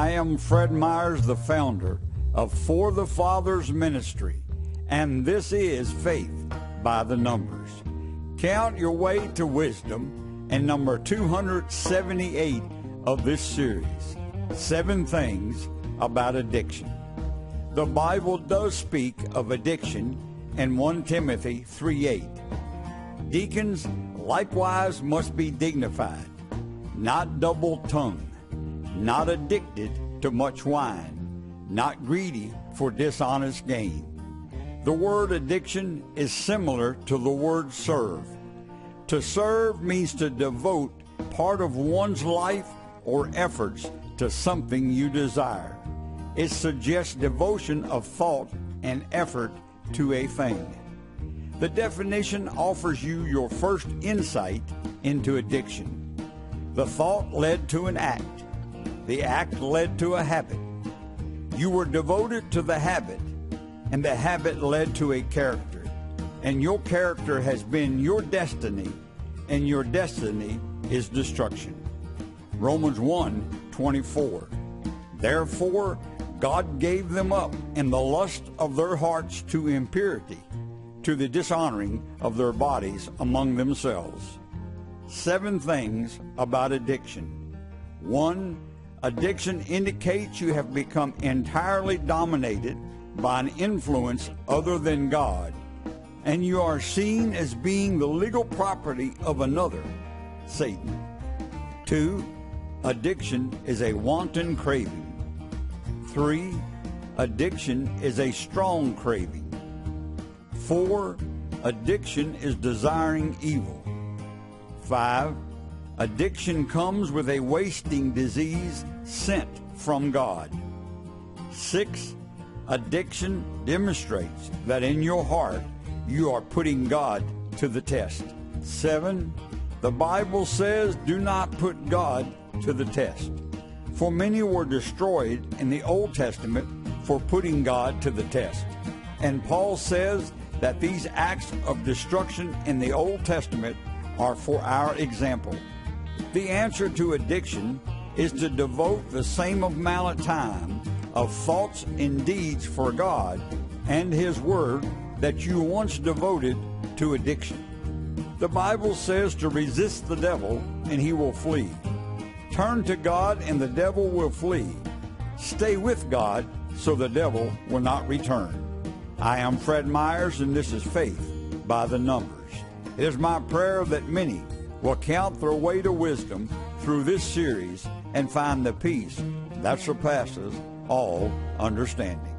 I am Fred Myers, the founder of For the Fathers Ministry, and this is Faith by the Numbers. Count your way to wisdom, and number 278 of this series, 7 Things About Addiction. The Bible does speak of addiction in 1 Timothy 3:8. Deacons likewise must be dignified, not double-tongued, not addicted to much wine, not greedy for dishonest gain. The word addiction is similar to the word serve. To serve means to devote part of one's life or efforts to something you desire. It suggests devotion of thought and effort to a thing. The definition offers you your first insight into addiction. The thought led to an act. The act led to a habit. You were devoted to the habit, and the habit led to a character. And your character has been your destiny, and your destiny is destruction. Romans 1:24. Therefore, God gave them up in the lust of their hearts to impurity, to the dishonoring of their bodies among themselves. 7 things about addiction. 1. Addiction indicates you have become entirely dominated by an influence other than God, and you are seen as being the legal property of another, Satan. 2. Addiction is a wanton craving. 3. Addiction is a strong craving. 4. Addiction is desiring evil. 5. Addiction comes with a wasting disease sent from God. 6. Addiction demonstrates that in your heart you are putting God to the test. 7. The Bible says, do not put God to the test. For many were destroyed in the Old Testament for putting God to the test. And Paul says that these acts of destruction in the Old Testament are for our example. The answer to addiction is to devote the same amount of time of thoughts and deeds for God and His Word that you once devoted to addiction. The Bible says to resist the devil and he will flee. Turn to God and the devil will flee. Stay with God so the devil will not return. I am Fred Myers, and this is Faith by the Numbers. It is my prayer that many will count their way to wisdom through this series and find the peace that surpasses all understanding.